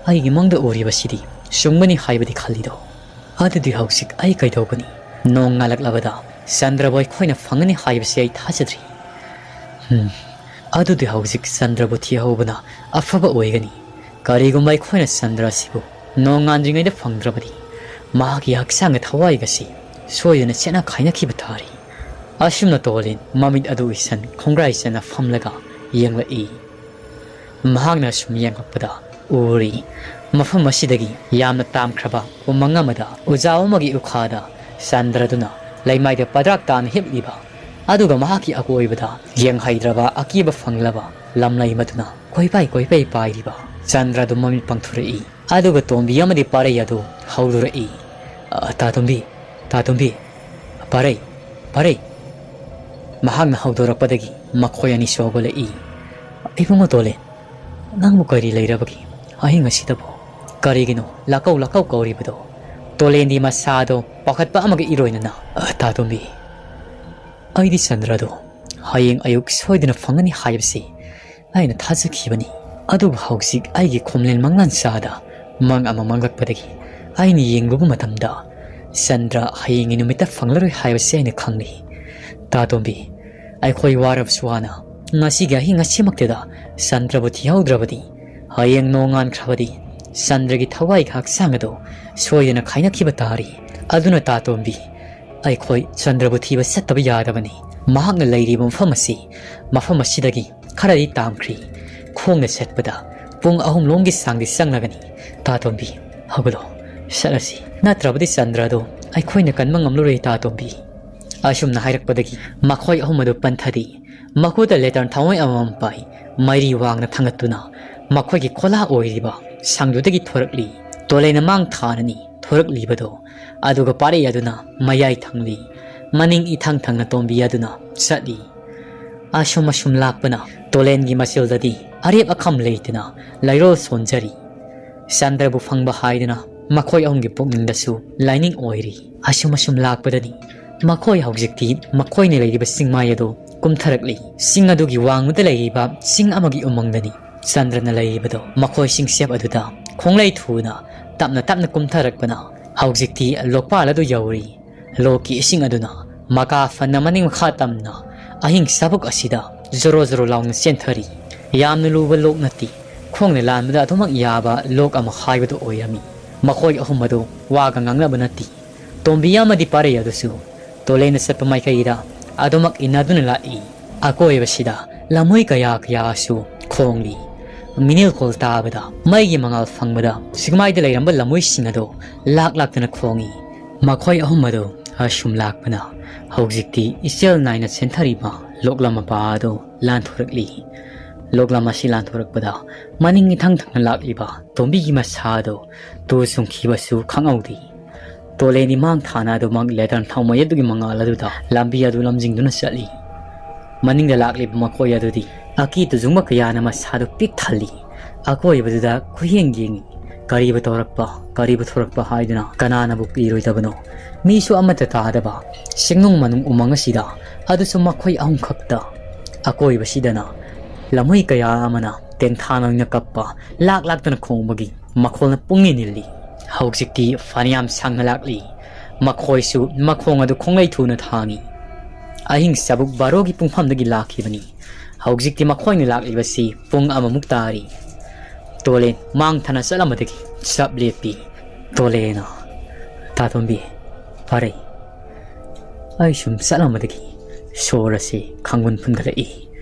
ai gi mangda oribasidi sungmani haibadi khalido adudi hausik ai kaidobani nong ngalak sandra boy khoina fangani haibasi ai thajadri adudi hausik sandra bu thi hobana afaba oigani karigumai khoina sandra sibu ꯅꯣꯡꯉꯥꯟꯗ꯭ꯔꯤꯉꯩꯗ ꯐꯪꯗ꯭ꯔꯕꯗꯤ ꯃꯍꯥꯛꯀꯤ ꯍꯛꯆꯥꯡꯒ ꯊꯋꯥꯏꯒꯁꯤ ꯁꯣꯏꯗꯅ ꯆꯦꯠꯅ ꯈꯥꯏꯅꯈꯤꯕ ꯇꯥꯔꯤ ꯑꯁꯨꯝꯅ ꯇꯣꯂꯦꯟ ꯃꯃꯤꯠ ꯑꯗꯨ ꯏꯁꯟ ꯈꯣꯡꯒ꯭ꯔꯥꯏ ꯆꯟꯅ ꯐꯝꯂꯒ ꯌꯦꯡꯂꯛꯏ ꯃꯍꯥꯛꯅ ꯁꯨꯝ ꯌꯦꯡꯂꯛꯄꯗ ꯎꯔꯤ ꯃꯐꯝ ꯑꯁꯤꯗꯒꯤ ꯌꯥꯝꯅ ꯇꯥꯝꯈ꯭ꯔꯕ ꯎꯃꯪ ꯑꯃꯗ ꯎꯖꯥꯎ ꯑꯃꯒꯤ ꯎꯈꯥꯗ ꯆꯟꯗ꯭ꯔꯗꯨꯅ ꯂꯩꯃꯥꯏꯗ ꯄꯗ꯭ꯔꯥꯛ ꯇꯥꯅ ꯍꯤꯞꯂꯤꯕ ꯑꯗꯨꯒ ꯃꯍꯥꯛꯀꯤ ꯑꯀꯣꯏꯕꯗ ꯌꯦꯡꯍꯩꯗ꯭ꯔꯕ ꯑꯀꯤꯕ ꯐꯪꯂꯕ ꯂꯝꯂꯩ ꯃꯗꯨꯅ ꯀꯣꯏꯄꯥꯏ ꯀꯣꯏꯄꯥꯏ ꯄꯥꯏꯔꯤꯕ ꯆꯟꯗ꯭ꯔꯗꯨ ꯃꯃꯤꯠ ꯄꯥꯡꯊꯣꯔꯛꯏ ꯑꯗꯨꯒ ꯇꯣꯝꯕꯤ ꯑꯃꯗꯤ ꯄꯥꯔꯩ ꯑꯗꯨ ꯍꯧꯗꯣꯔꯛꯏ ꯇꯥꯇꯣꯝꯕꯤ ꯄꯥꯔꯩ ꯃꯍꯥꯛꯅ ꯍꯧꯗꯣꯔꯛꯄꯗꯒꯤ ꯃꯈꯣꯏ ꯑꯅꯤꯁꯨ ꯍꯧꯒꯠꯂꯛꯏ ꯏꯕꯨꯡꯉꯣ ꯇꯣꯂꯦꯟ ꯅꯪꯕꯨ ꯀꯔꯤ ꯂꯩꯔꯕꯒꯦ ꯑꯍꯤꯡ ꯑꯁꯤꯗꯕꯨ ꯀꯔꯤꯒꯤꯅꯣ ꯂꯥꯀꯧ ꯀꯧꯔꯤꯕꯗꯣ ꯇꯣꯂꯦꯟꯗꯤ ꯃꯁꯥꯗꯣ ꯄꯥꯈꯠꯄ ꯑꯃꯒ ꯏꯔꯣꯏꯅꯅ ꯇꯥꯇꯣꯝꯕꯤ ꯑꯩꯗꯤ ꯆꯟꯗ꯭ꯔꯗꯣ ꯍꯌꯦꯡ ꯑꯌꯨꯛ ꯁꯣꯏꯗꯅ ꯐꯪꯒꯅꯤ ꯍꯥꯏꯕꯁꯤ ꯑꯩꯅ ꯊꯥꯖꯈꯤꯕꯅꯤ ꯑꯗꯨꯕꯨ ꯍꯧꯖꯤꯛ ꯑꯩꯒꯤ ꯈꯣꯝꯂꯦꯟ ꯃꯪꯂꯥꯟꯆꯥꯗ ꯃꯪ ꯑꯃ ꯃꯪꯂꯛꯄꯗꯒꯤ ꯑꯩꯅ ꯌꯦꯡꯂꯨꯕ ꯃꯇꯝꯗ ꯆꯟꯗ꯭ꯔ ꯍꯌꯦꯡꯒꯤ ꯅꯨꯃꯤꯠꯇ ꯐꯪꯂꯔꯣꯏ ꯍꯥꯏꯕꯁꯤ ꯑꯩꯅ ꯈꯪꯂꯤ ꯇꯥꯇꯣꯝꯕꯤ ꯑꯩꯈꯣꯏ ꯋꯥꯔꯕꯁꯨ ꯋꯥꯅ ꯉꯁꯤꯒꯤ ꯑꯍꯤꯡ ꯑꯁꯤꯃꯛꯇꯗ ꯆꯟꯗ꯭ꯔꯕꯨ ꯊꯤꯍꯧꯗ꯭ꯔꯕꯗꯤ ꯍꯌꯦꯡ ꯅꯣꯡꯉꯥꯟꯈ꯭ꯔꯕꯗꯤ ꯆꯟꯗ꯭ꯔꯒꯤ ꯊꯋꯥꯏꯒꯤ ꯍꯛꯆꯥꯡ ꯑꯗꯨ ꯁꯣꯏꯗꯅ ꯈꯥꯏꯅꯈꯤꯕ ꯇꯥꯔꯤ ꯑꯗꯨꯅ ꯇꯥꯇꯣꯝꯕꯤ ꯑꯩꯈꯣꯏ ꯆꯟꯗ꯭ꯔꯕꯨ ꯊꯤꯕ ꯆꯠꯇꯕ ꯌꯥꯗꯕꯅꯤ ꯃꯍꯥꯛꯅ ꯂꯩꯔꯤꯕ ꯃꯐꯝ ꯑꯁꯤꯗꯒꯤ ꯈꯔꯗꯤ ꯇꯥꯝꯈ꯭ꯔꯤ ꯈꯣꯡꯅ ꯆꯠꯄꯗ ꯄꯨꯡ 3 ꯂꯣꯝꯒꯤ ꯆꯥꯡꯗꯤ ꯆꯪꯂꯒꯅꯤ ꯇꯥꯇꯣꯝꯕꯤ ꯍꯧꯒꯠꯂꯣ ꯆꯠꯂꯁꯤ ꯅꯠꯇ꯭ꯔꯕꯗꯤ ꯆꯟꯗ꯭ꯔꯗꯣ ꯑꯩꯈꯣꯏꯅ ꯀꯟꯕ ꯉꯝꯂꯔꯣꯏ ꯇꯥꯇꯣꯝꯕꯤ ꯑꯁꯨꯝꯅ ꯍꯥꯏꯔꯛꯄꯗꯒꯤ ꯃꯈꯣꯏ ꯑꯍꯨꯝ ꯑꯗꯨ ꯄꯟꯊꯗꯤ ꯃꯈꯨꯠꯇ ꯂꯦꯇꯔꯟ ꯊꯥꯎꯃꯩ ꯑꯃꯃꯝ ꯄꯥꯏ ꯃꯩꯔꯤ ꯋꯥꯡꯅ ꯊꯥꯡꯒꯠꯇꯨꯅ ꯃꯈꯣꯏꯒꯤ ꯈꯣꯜꯂꯥ ꯑꯣꯏꯔꯤꯕ ꯁꯪꯗꯨꯗꯒꯤ ꯊꯣꯔꯛꯂꯤ ꯇꯣꯂꯦꯟꯅ ꯃꯥꯡ ꯊꯥꯅꯅꯤ ꯊꯣꯔꯛꯂꯤꯕꯗꯣ ꯑꯗꯨꯒ ꯄꯥꯔꯩ ꯑꯗꯨꯅ ꯃꯌꯥꯏ ꯊꯪꯂꯤ ꯃꯅꯤꯡ ꯏꯊꯪ ꯊꯪꯅ ꯇꯣꯝꯕꯤ ꯑꯗꯨꯅ ꯆꯠꯂꯤ ꯑꯁꯨꯝ ꯂꯥꯛꯄꯅ ꯇꯣꯂꯦꯟꯒꯤ ꯃꯆꯤꯜꯗꯗꯤ ꯑꯔꯦꯞ ꯑꯈꯝ ꯂꯩꯇꯅ ꯂꯩꯔꯣꯜ ꯁꯣꯟꯖꯔꯤ ꯆꯟꯗ꯭ꯔꯕꯨ ꯐꯪꯕ ꯍꯥꯏꯗꯨꯅ ꯃꯈꯣꯏ ꯑꯍꯨꯝꯒꯤ ꯄꯨꯛꯅꯤꯡꯗꯁꯨ ꯂꯥꯏꯅꯤꯡ ꯑꯣꯏꯔꯤ ꯑꯁꯨꯝ ꯂꯥꯛꯄꯗꯅꯤ ꯃꯈꯣꯏ ꯍꯧꯖꯤꯛꯇꯤ ꯃꯈꯣꯏꯅ ꯂꯩꯔꯤꯕ ꯆꯤꯡꯃꯥꯏ ꯑꯗꯨ ꯀꯨꯝꯊꯔꯛꯂꯤ ꯆꯤꯡ ꯑꯗꯨꯒꯤ ꯋꯥꯡꯃꯗ ꯂꯩꯔꯤꯕ ꯆꯤꯡ ꯑꯃꯒꯤ ꯎꯃꯪꯗꯅꯤ ꯆꯟꯗ꯭ꯔꯅ ꯂꯩꯔꯤꯕꯗꯣ ꯃꯈꯣꯏ ꯆꯤꯡꯁꯦꯞ ꯑꯗꯨꯗ ꯈꯣꯡꯂꯩ ꯊꯨꯅ ꯇꯞꯅ ꯀꯨꯝꯊꯔꯛꯄꯅ ꯍꯧꯖꯤꯛꯇꯤ ꯂꯣꯛꯄꯥꯜ ꯑꯗꯨ ꯌꯧꯔꯤ ꯂꯣꯛꯀꯤ ꯏꯁꯤꯡ ꯑꯗꯨꯅ ꯃꯀꯥ ꯐꯟꯅ ꯃꯅꯤꯡ ꯃꯈꯥ ꯇꯝꯅ ꯑꯍꯤꯡ ꯆꯥꯕꯨꯛ ꯑꯁꯤꯗ ꯖꯣꯔꯣ ꯂꯥꯎꯅ ꯆꯦꯟꯊꯔꯤ ꯌꯥꯝꯅ ꯂꯨꯕ ꯂꯣꯛ ꯅꯠꯇꯦ ꯈꯣꯡꯅ ꯂꯥꯟꯕꯗ ꯑꯗꯨꯃꯛ ꯌꯥꯕ ꯂꯣꯛ ꯑꯃ ꯍꯥꯏꯕꯗꯨ ꯑꯣꯏꯔꯝꯃꯤ ꯃꯈꯣꯏ ꯑꯍꯨꯝ ꯑꯗꯨ ꯋꯥꯒ ꯉꯥꯡꯅꯕ ꯅꯠꯇꯦ ꯇꯣꯝꯕꯤ ꯑꯃꯗꯤ ꯄꯥꯔꯩ ꯑꯗꯨꯁꯨ ꯇꯣꯂꯦꯟꯅ ꯆꯠꯄ ꯃꯥꯏꯀꯩꯗ ꯑꯗꯨꯃꯛ ꯏꯟꯅꯗꯨꯅ ꯂꯥꯛꯏ ꯑꯀꯣꯏꯕꯁꯤꯗ ꯂꯝꯍꯨꯏ ꯀꯌꯥꯁꯨ ꯈꯣꯡꯂꯤ ꯃꯤꯅꯤꯜꯀꯣꯜ ꯇꯥꯕꯗ ꯃꯩꯒꯤ ꯃꯉꯥꯜ ꯐꯪꯕꯗ ꯆꯤꯡꯃꯥꯏꯗ ꯂꯩꯔꯝꯕ ꯂꯝꯍꯨꯏꯁꯤꯡ ꯑꯗꯨ ꯂꯥꯛꯇꯨꯅ ꯈꯣꯡꯏ ꯃꯈꯣꯏ ꯑꯍꯨꯝ ꯑꯗꯨ ꯑꯁꯨꯝ ꯂꯥꯛꯄꯅ ꯍꯧꯖꯤꯛꯇꯤ ꯏꯆꯦꯜ ꯅꯥꯏꯅ ꯆꯦꯟꯊꯔꯤꯕ ꯂꯣꯛꯂꯝ ꯃꯄꯥ ꯑꯗꯨ ꯂꯥꯟꯊꯣꯔꯛꯂꯤ ꯂꯣꯛꯂꯝ ꯑꯁꯤ ꯂꯥꯟꯊꯣꯔꯛꯄꯗ ꯃꯅꯤꯡ ꯏꯊꯪ ꯊꯪꯅ ꯂꯥꯛꯂꯤꯕ ꯇꯣꯝꯕꯤꯒꯤ ꯃꯁꯥꯗꯣ ꯇꯨ ꯆꯨꯡꯈꯤꯕꯁꯨ ꯈꯪꯍꯧꯗꯦ ꯇꯣꯂꯦꯟꯗꯤ ꯃꯥꯡ ꯊꯥꯅ ꯑꯗꯨꯃꯛ ꯂꯦꯇꯔꯟ ꯊꯥꯎꯃꯩ ꯑꯗꯨꯒꯤ ꯃꯉꯥꯜ ꯑꯗꯨꯗ ꯂꯝꯕꯤ ꯑꯗꯨ ꯂꯝꯖꯤꯡꯗꯨꯅ ꯆꯠꯂꯤ ꯃꯅꯤꯡꯗ ꯂꯥꯛꯂꯤꯕ ꯃꯈꯣꯏ ꯑꯗꯨꯗꯤ ꯑꯀꯤ ꯇꯨꯖꯨꯡꯕ ꯀꯌꯥꯅ ꯃꯁꯥꯗꯨ ꯄꯤꯛ ꯊꯜꯂꯤ ꯑꯀꯣꯏꯕꯗꯨꯗ ꯈꯨꯌꯦꯡ ꯌꯦꯡꯉꯤ ꯀꯔꯤꯕꯨ ꯊꯣꯔꯛꯄ ꯍꯥꯏꯗꯨꯅ ꯀꯅꯥꯅꯕꯨ ꯀꯤꯔꯣꯏꯗꯕꯅꯣ ꯃꯤꯁꯨ ꯑꯃꯠꯇ ꯇꯥꯗꯕ ꯆꯤꯡꯅꯨꯡ ꯃꯅꯨꯡ ꯎꯃꯪ ꯑꯁꯤꯗ ꯑꯗꯨꯁꯨ ꯃꯈꯣꯏ ꯑꯍꯨꯝ ꯈꯛꯇ ꯑꯀꯣꯏꯕꯁꯤꯗꯅ ꯂꯝꯍꯨꯏ ꯀꯌꯥ ꯑꯃꯅ ꯇꯦꯟꯊꯥꯅ ꯑꯣꯏꯅ ꯀꯞꯄ ꯂꯥꯛꯇꯨꯅ ꯈꯣꯡꯕꯒꯤ ꯃꯈꯣꯜꯅ ꯄꯨꯡꯅꯤꯜ ꯅꯤꯜꯂꯤ ꯍꯧꯖꯤꯛꯇꯤ ꯐꯅꯌꯥꯝ ꯁꯥꯡꯅ ꯂꯥꯛꯂꯤ ꯃꯈꯣꯏꯁꯨ ꯃꯈꯣꯡ ꯑꯗꯨ ꯈꯣꯡꯂꯩ ꯊꯨꯅ ꯊꯥꯡꯏ ꯑꯍꯤꯡ ꯆꯥꯕꯨꯛ 12ꯒꯤ ꯄꯨꯡꯐꯝꯗꯒꯤ ꯂꯥꯛꯈꯤꯕꯅꯤ ꯍꯧꯖꯤꯛꯇꯤ ꯃꯈꯣꯏꯅ ꯂꯥꯛꯂꯤꯕꯁꯤ ꯄꯨꯡ ꯑꯃꯃꯨꯛ ꯇꯥꯔꯤ ꯇꯣꯂꯦꯟ ꯃꯥꯡꯊꯅ ꯆꯠꯂꯝꯕꯗꯒꯤ ꯆꯞ ꯂꯦꯞꯄꯤ ꯇꯣꯂꯦꯟꯅ ꯇꯥꯇꯣꯝꯕꯤ ꯄꯥꯔꯩ ꯑꯩ ꯁꯨꯝ ꯆꯠꯂꯝꯕꯗꯒꯤ ꯁꯣꯔ ꯑꯁꯤ ꯈꯥꯡꯕꯟ ꯐꯨꯟꯒꯠꯂꯛꯏ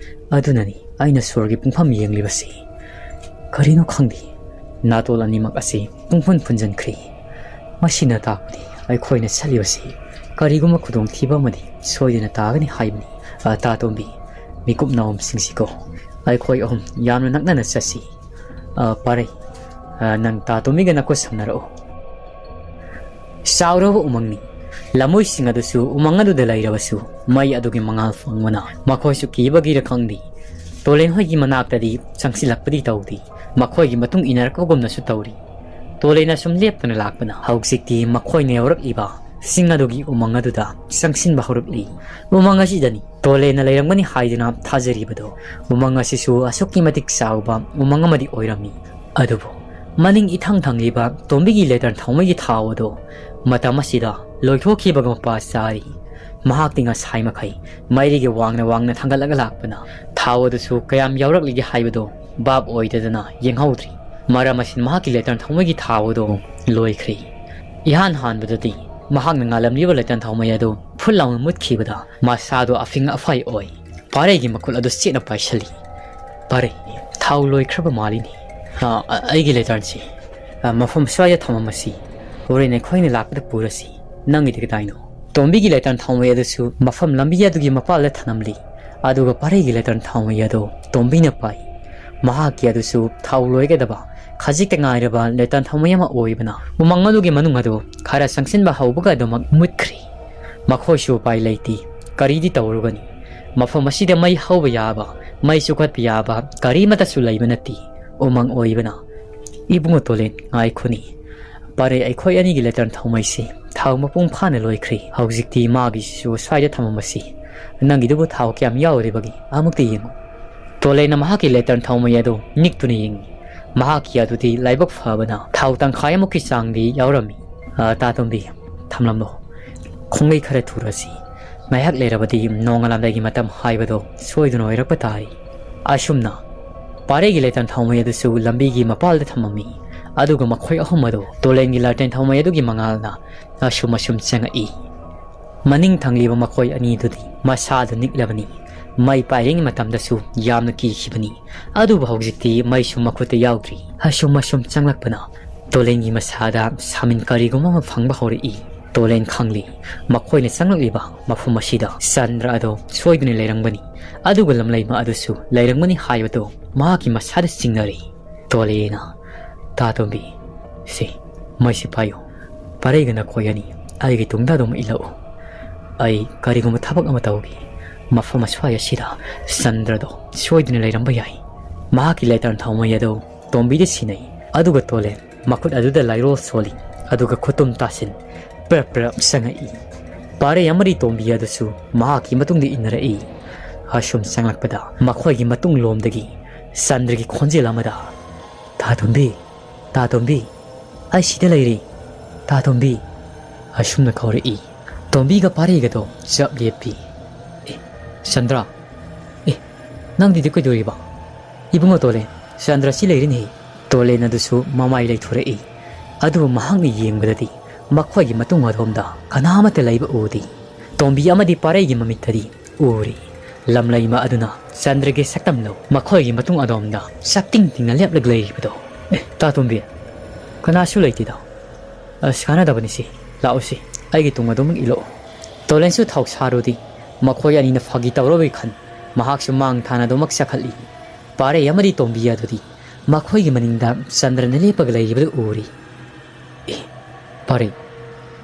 ꯑꯗꯨꯅꯅꯤ ꯑꯩꯅ ꯁꯣꯔꯒꯤ ꯄꯨꯡꯐꯝ ꯌꯦꯡꯂꯤꯕꯁꯤ ꯀꯔꯤꯅꯣ ꯈꯪꯗꯦ ꯅꯥꯇꯣꯟ ꯑꯅꯤꯃꯛ ꯑꯁꯤ ꯄꯨꯡꯐꯨꯟ ꯐꯨꯟꯖꯟꯈ꯭ꯔꯤ ꯃꯁꯤꯅ ꯇꯥꯛꯄꯗꯤ ꯑꯩꯈꯣꯏꯅ ꯆꯠꯂꯤꯕꯁꯤ ꯀꯔꯤꯒꯨꯝꯕ ꯈꯨꯗꯣꯡꯊꯤꯕ ꯑꯃꯗꯤ ꯁꯣꯏꯗꯅ ꯇꯥꯒꯅꯤ ꯍꯥꯏꯕꯅꯤ ꯇꯥꯇꯣꯝꯕꯤ ꯃꯤꯀꯨꯞ ꯅꯥꯎꯝꯁꯤꯡꯁꯤꯀꯣ ꯑꯩꯈꯣꯏ ꯑꯍꯨꯝ ꯌꯥꯝꯅ ꯅꯛꯅꯅ ꯆꯠꯁꯤ ꯄꯥꯔꯩ ꯅꯪ ꯇꯥꯇꯣꯝꯕꯤꯒ ꯅꯀꯣ ꯁꯝꯅꯔꯛꯑꯣ ꯆꯥꯎꯔꯕ ꯎꯃꯪꯅꯤ ꯂꯝꯍꯨꯏꯁꯤꯡ ꯑꯗꯨꯁꯨ ꯎꯃꯪ ꯑꯗꯨꯗ ꯂꯩꯔꯕꯁꯨ ꯃꯩ ꯑꯗꯨꯒꯤ ꯃꯉꯥꯜ ꯐꯪꯕꯅ ꯃꯈꯣꯏꯁꯨ ꯀꯤꯕꯒꯤꯔ ꯈꯪꯗꯦ ꯇꯣꯂꯦꯟ ꯍꯣꯏꯒꯤ ꯃꯅꯥꯛꯇꯗꯤ ꯆꯪꯁꯤꯜꯂꯛꯄꯗꯤ ꯇꯧꯗꯦ ꯃꯈꯣꯏꯒꯤ ꯃꯇꯨꯡ ꯏꯟꯅꯔꯛꯄꯒꯨꯝꯅꯁꯨ ꯇꯧꯔꯤ ꯇꯣꯂꯦꯟꯅ ꯁꯨꯝ ꯂꯦꯞꯇꯅ ꯂꯥꯛꯄꯅ ꯍꯧꯖꯤꯛꯇꯤ ꯃꯈꯣꯏꯅ ꯌꯧꯔꯛꯂꯤꯕ ꯆꯤꯡ ꯑꯗꯨꯒꯤ ꯎꯃꯪ ꯑꯗꯨꯗ ꯆꯪꯁꯤꯟꯕ ꯍꯧꯔꯛꯂꯤ ꯎꯃꯪ ꯑꯁꯤꯗꯅꯤ ꯇꯣꯂꯦꯟꯅ ꯂꯩꯔꯝꯒꯅꯤ ꯍꯥꯏꯗꯨꯅ ꯊꯥꯖꯔꯤꯕꯗꯣ ꯎꯃꯪ ꯑꯁꯤꯁꯨ ꯑꯁꯨꯛꯀꯤ ꯃꯇꯤꯛ ꯆꯥꯎꯕ ꯎꯃꯪ ꯑꯃꯗꯤ ꯑꯣꯏꯔꯝꯃꯤ ꯑꯗꯨꯕꯨ ꯃꯅꯤꯡ ꯏꯊꯪ ꯊꯪꯂꯤꯕ ꯇꯣꯝꯕꯤꯒꯤ ꯂꯦꯇꯔꯟ ꯊꯥꯎꯃꯩꯒꯤ ꯊꯥꯎ ꯑꯗꯣ ꯃꯇꯝ ꯑꯁꯤꯗ ꯂꯣꯏꯊꯣꯛꯈꯤꯕꯒ ꯃꯄꯥ ꯆꯥꯔꯤ ꯃꯍꯥꯛꯇꯤ ꯉꯁꯥꯏ ꯃꯈꯩ ꯃꯩꯔꯤꯒꯤ ꯋꯥꯡꯅ ꯊꯥꯡꯒꯠꯂꯒ ꯂꯥꯛꯄꯅ ꯊꯥꯎ ꯑꯗꯨꯁꯨ ꯀꯌꯥꯝ ꯌꯥꯎꯔꯛꯂꯤꯒꯦ ꯍꯥꯏꯕꯗꯣ ꯚꯥꯞ ꯑꯣꯏꯗꯗꯅ ꯌꯦꯡꯍꯧꯗ꯭ꯔꯤ Maram asin mahaki letan thaumagi thawdo loikhri. Ihan hanbadati mahakna ngalamliba letan thaumaya do phulaung mutkibada masado afinga afai oi. Paregi makul adu sena paisali. Pare thau loikhra malini. Aigi letan si. Mafam swaya thamamasi. Orene khoine lakda purasi. Nangi tikdaino. Tombi gi letan thaumaya su mafam lambiya dugi mapal le thanamli. Aduga paregi letan thaumaya do tombi na pai. Mahaki adusu thau loigedaba. Khajik tengairaba letan thamayama oibana. Umangadugi manungado khara sangsinba haubaga do mutkhri. Makhoshu pai leiti. Karidi tawrugani. Mafam asida mai hauba yaba. Mai sukhat yaba. Karimata sulaibanati. Umang oibana. Ibungo tolen ngai khuni. Pare aikhoi ani gi letan thaumaisi. Thau mapung phane loikhri. Haujikti magi su swaida thamamasi. Nangi dubu thau kyam yauribagi amukti yingo. Tolena mahaki letan thaumaya do niktuni yingi. Mahaki aduti laibak fabana thau tangkhai amuki sangdi yaurami. Tatombi thamlamno. Khongai khare thurasi. Mahak lerabadi nongalamdagi matam haibado soiduna oirakpa tai. Ashumna paregi letan thaumaya du su lambigi mapalda thamami. Aduga makhoi ahumado tolengi laten thaumaya dugi mangalna ashum changai. Maning thangliba makhoi ani dudi masada niklabani. Mai pairing matamdasu yamna kihibani. Adu bahawjiti mai shumakhuta yaudri. Ashum changlakpana. Tolengi masada samin kariguma mafangba hori. Tolen khangli makhoi ne changlakliba mafum asida sandra ado soiduni leirangbani. Aduga lamlaima adusu leirangbani haibado mahaki masada singnari. Tolena tatombi si mai sipayo paregana khoyani aigi tungda dom ilau. Ai kariguma thabak ama tawgi. Mafam aswaya sida sandrado soiduni leiramba yai. Mahaki letan thaumaya do tombi de sinai. Aduga tolen makut aduda lairo soli. Aduga khutum tasin per sangai. Pare yamari tombi adusu mahaki matung de inrai. Hashum sanglakpada makhoi gi matung lomdagi sandragi khonjel amada. Tatombi ai sida leiri. Tatombi Hashumna khori. Tombi ga pare ga do jab lepi. Sandra, nang di ko dori ba? Ibungo tole, Sandra si leirin tole na dusu mamay lay thura Adu mahang ni yeng badati, makhoi gi matung adhomda, kanama te laiba udi. Tombi amadi pare gi mamitadi, uri. Lamlay ma aduna, Sandra ge saktamlo, makhoi gi matung adhomda, sakting ting na lep laglay bado. Ta tombi, kana su lay tida. Skana da banisi, lao si, ay gi tung adhomang ilo. Tolen su thauk sarudi. Makhoi ani na phagi tawrobi khan mahak sumang thana do mak sakhalli. Pare yamari tombi adudi makhoi gi maningda Sandra ne lepag laibadu uri. Pare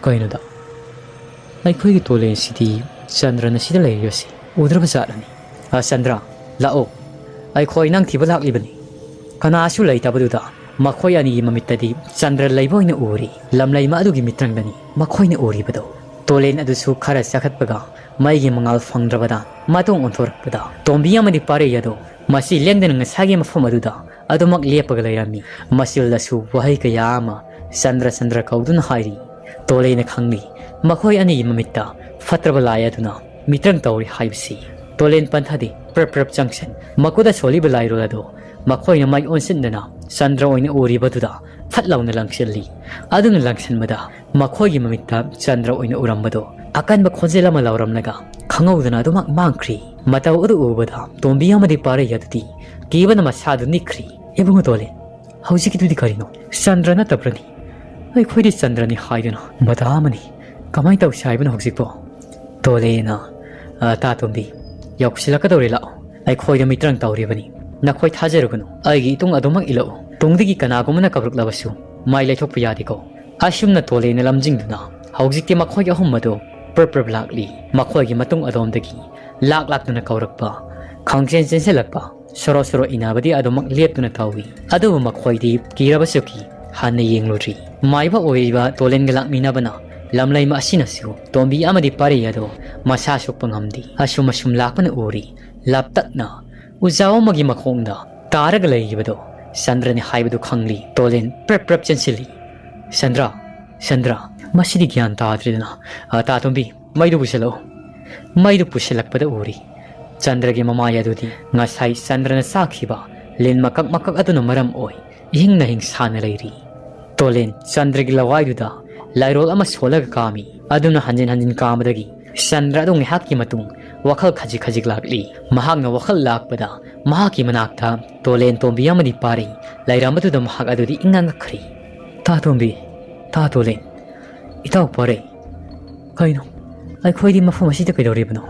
koino da aikhoi gi tole sidi Sandra na sida lairiosi udraba sarani. Sandra lao aikhoi nang thiba laklibani. Kana su lai tabadu da makhoi ani gi mamittadi Sandra laiboina uri. Lamlai ma adugi mitrangdani makhoi ne uri bado. Tolen adusu khara sakhatpaga Maigi mangal fangrabada matong onthorpada tombi amadi pare yado masi lengden ngasagi mafam aduda adumak lepaga lairami masil dasu wahai kaya ama Sandra kaudun hairi tole na khangli makhoi ani mamitta fatraba layaduna mitrang tawri haibsi tolen panthadi prap junction makuda soli balairo lado makhoi na mai onsindana Sandra oina ori baduda fatlaw na langsilli adun langsin mada makhoi gi mamitta Sandra oina urambado akan ba khonjela ma lauram naga khangawdana do mak mangkri mataw udu ubada tombi amadi pare yadti kibana masadu nikri ebungo tole haujiki tudi karino Sandra na taprani ai khoidi Sandra ni haiduna madamani kamai taw saibana hojikpo tole na ta tombi yaksila ka dore la ai khoida mitrang tawri bani na khoi thajerugunu ai gi tung adomak ilo tungdigi kanagumna kabruk labasu mai lai thokpa yadiko ashumna tole na lamjingduna haujiki makhoi ahum mado per lakli makhoi gi matung adomdagi lak na kaurakpa khangchen senselakpa soro inabadi adomak leptuna tawi adu makhoi di kirabasuki hanna yenglori maiba oiba tolen galak minabana lamlai ma asinasu tombi amadi pare yado masa sukpangamdi asum lakpana uri laptakna ujaw magi makhongda taraga laibado Sandra ni haibadu khangli tolen prep chensili Sandra masidi gyan taadridana ta tombi maidu pusilakpada uri Sandra gi mamaya dudi ngasai Sandra na sakhiba len makak aduna maram oi ihing na hing sana layri. Tolen Chandra gi lawaiduda lairol ama solaga kami aduna hanjin kamadagi Chandra dong ngihak ki matung wakhal khajik lakli mahak na wakhal lakpada mahak ki manakta Tolen tombi amadi pare lairamatuda mahak adudi ingang khri ta tombi ta Tolen itaw pare kaino ai khoidi mafum asida kaidoribno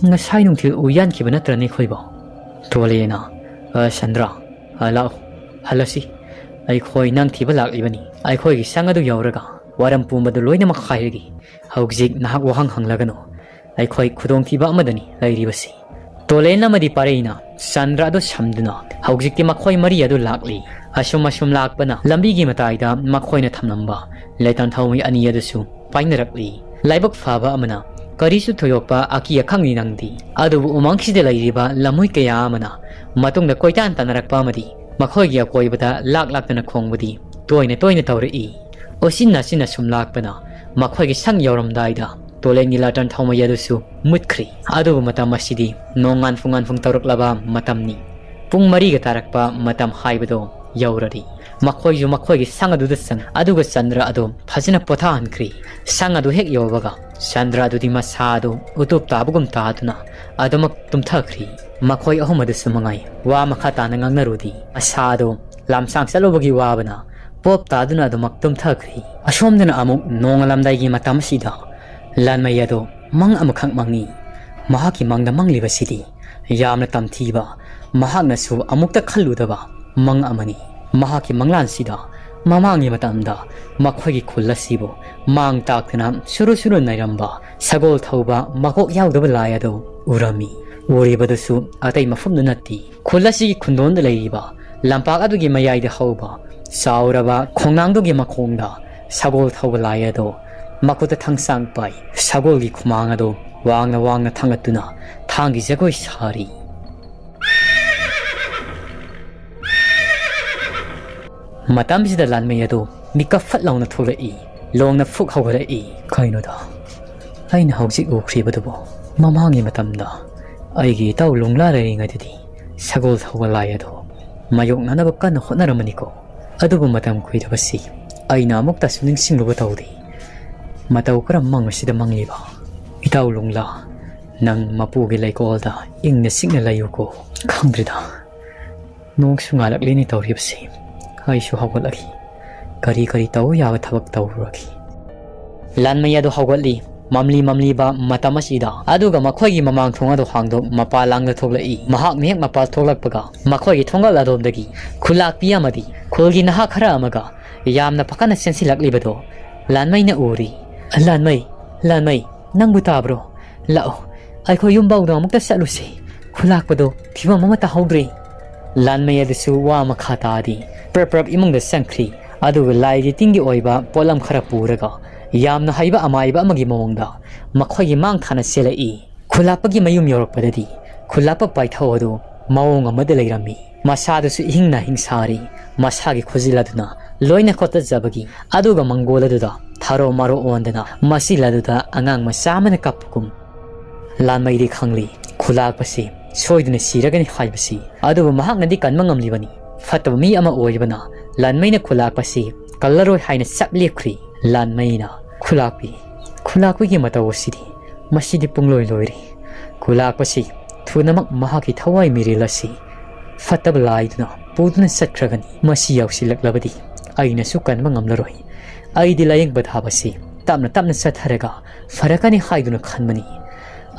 ngasai nungthil uyan ki banatrani khoibo Tolena Chandra lao halasi ai khoi nang thiba laklibani ai khoi gi sangadu yauraga waram pumbadu loina makhairgi haujik nahak wahang hanglagano ai khoi khudong thiba amadani lairibasi Tolena madi pareina Chandra do samduna haujik ti makhoi mari adu lakli asum lakbana lambi gi mataida makhoina thamnamba laitan thawi ani adusu painarakli laibak faba amana karisu thoyokpa aki akhangni nangdi adu umangkhide lairiba lamui kaya amana matungda koitan tanarakpa amadi makhoi gi akoibada laktana khongbudi toina tawri osinna sum lakpana makhoi gi sang yoramdaida Tolen gi latan thawmaya dusu mutkhri adu matam asidi nongan fung tawraklaba matamni pung mari ga tarakpa matam haibado yaurari makhoi gi sang adu dasang aduga Chandra adu phajina potha hankri sang adu hek yobaga Chandra adu di masadu utup tabugum taatuna adumak tumthakri makhoi ahum adu sumangai wa makhata na ngangnarudi asado lamsang salobagi wabana pop taduna adumak tumthakri asomdana amuk nongalamdai gi matam sida lanmayado mang amakhang mangi mahaki mangda manglibasidi yamna tamthiba mahakna su amukta khalludaba mang amani mahaki manglan sida mamangi matamda makhoi gi khullasibo mang takna suru nairamba sagol thauba makok yaudaba layado urami uribadasu atai mafumna natti khullasi gi khundon da leiba lampak adugi mayai da hauba sauraba khongnangdugi makhongda sagol thauba layado makuta thangsang pai sagol gi khumangado wangna thangatuna thangi jagoi sari matam sida lanmayado mikafat launa tholai longna fuk hawgalai kainoda aina haujik ukhribadabo mamangi matamda aigi taw lungla ringadidi sagol thawgalayado mayok nanaba kana hotnaramaniko adubu matam kuidabasi aina amukta suning singluba tawdi mataw karam mangasida mangliba itaw lungla nang mapugi laikolda ingna signa layuko khangdrida nong sungalakli tawribasi aishu hawgalaki kari taw yawa thabak tawraki lanmayado hawgali mamli ba matamasida aduga makhoi gi mamang thonga do hangdo mapalangla thoglai mahak mek mapal thoglakpaga makhoi gi thongal adomdagi khulak piamadi khulgi naha khara amaga yamna pakana sensilaklibedo lanmaina uri lanmai nangbu tabro lao aikhoi yumbawdo amukta salusi khulakpado thiba mamata hawdre lanmai adusu wa makhatadi prap imungda sankri aduga laigi tingi oiba polam khara puraga yamna haiba amaiba amagi mawongda makhoi gi mang thana selai khulapagi mayum yorakpadadi khulapa paithawado mawong amada leirami masadasu ihingna hingsari masagi khojiladuna loina khota jabagi aduga mangoladуда tharo maro ondana masiladuda angang masamana kapkum lanmaidi khangli khulapasi soiduna siragani haibasi aduba mahaknadi kanmangamlibani fataba mi ama oibana lanmaina khulapasi kallaroi haina saplekri lanmaina khulakpi gi matawasidi masidi pungloi loiri khulakpasi thunamak mahaki thawai mirilasi fataba laiduna puduna satkragani masi yausilaklabadi aina su kanma ngamlaroi aidi layeng badhabasi tamna satharaga farakani haiduna khanmani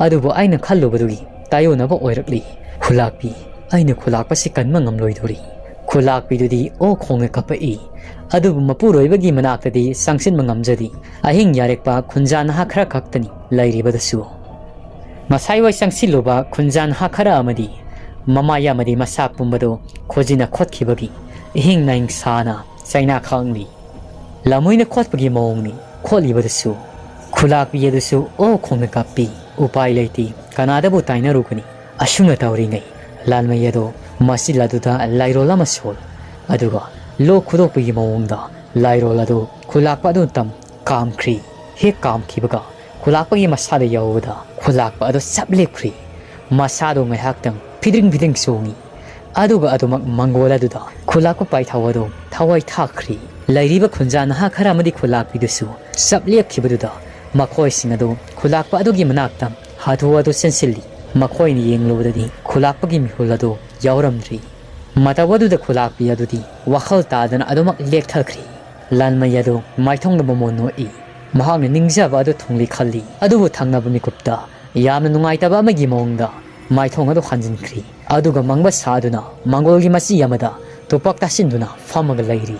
adubu aina khallubadugi tayonaba oirakli khulakpi aina khulakpasi kanma ngamloidori khulakpi dudi o khonge kapai adubu mapuroibagi manaktadi sangsin mangamjadi ahing yarekpa khunjan ha khara kaktani lairibadasu masaiwai sangsiloba khunjan ha khara amadi mamaya amadi masa pumbado khojina khotkhibagi ihing naing sana chaina khangli lamoina khotpagi mawngni kholibadasu khulakpi yadusu o khonge kapi upai leiti kanadabu taina rukani ashuna tawringai lanmayado masiladuda lairola masol aduga lo khudokpagi mawngda lairolado khulakpa adu tam kamkhri he kamkhibaga khulakpagi masada yawda khulakpa adu sablekri masado ngaihak tang pidring songi ꯑꯗꯨꯒ ꯑꯗꯨꯃꯛ ꯃꯪꯒꯣꯜ ꯑꯗꯨꯗ ꯈꯨꯂꯥꯛꯄ ꯄꯥꯏꯊꯥꯎ ꯑꯗꯨ ꯊꯋꯥꯏ ꯊꯥꯈ꯭ꯔꯤ ꯂꯩꯔꯤꯕ ꯈꯨꯟꯖꯥ ꯅꯍꯥ ꯈꯔ ꯑꯃꯗꯤ ꯈꯨꯂꯥꯛꯄꯤꯗꯨꯁꯨ ꯆꯞ ꯂꯦꯞꯈꯤꯕꯗꯨꯗ ꯃꯈꯣꯏꯁꯤꯡ ꯑꯗꯨ ꯈꯨꯂꯥꯛꯄ ꯑꯗꯨꯒꯤ ꯃꯅꯥꯛꯇ ꯍꯥꯊꯨ ꯍꯥꯊꯨ ꯆꯦꯟꯁꯤꯜꯂꯤ ꯃꯈꯣꯏꯅ ꯌꯦꯡꯂꯨꯕꯗꯗꯤ ꯈꯨꯂꯥꯛꯄꯒꯤ ꯃꯤꯍꯨꯜ ꯑꯗꯨ ꯌꯥꯎꯔꯝꯗ꯭ꯔꯤ ꯃꯇꯧ ꯑꯗꯨꯗ ꯈꯨꯂꯥꯛꯄꯤ ꯑꯗꯨꯗꯤ ꯋꯥꯈꯜ ꯇꯥꯗꯅ ꯑꯗꯨꯃꯛ ꯂꯦꯛꯊꯈ꯭ꯔꯤ ꯂꯥꯟꯃꯩ ꯑꯗꯨ ꯃꯥꯏꯊꯣꯡꯗ ꯃꯃꯣꯟ ꯅꯣꯛꯏ ꯃꯍꯥꯛꯅ ꯅꯤꯡꯖꯕ ꯑꯗꯨ ꯊꯨꯡꯂꯤ ꯈꯜꯂꯤ ꯑꯗꯨꯕꯨ ꯊꯪꯅꯕ ꯃꯤꯀꯨꯞꯇ ꯌꯥꯝꯅ ꯅꯨꯡꯉꯥꯏꯇꯕ ꯑꯃꯒꯤ ꯃꯑꯣꯡꯗ ꯃꯥꯏꯊꯣꯡ ꯑꯗꯨ ꯍꯟꯖꯤꯟꯈ꯭ꯔꯤ ꯑꯗꯨꯒ ꯃꯪꯕ ꯁꯥꯗꯨꯅ ꯃꯪꯒꯣꯜꯒꯤ ꯃꯆꯤ ꯑꯃꯗ ꯇꯨꯄꯥꯛ ꯇꯥꯁꯤꯟꯗꯨꯅ ꯐꯝꯃꯒ ꯂꯩꯔꯤ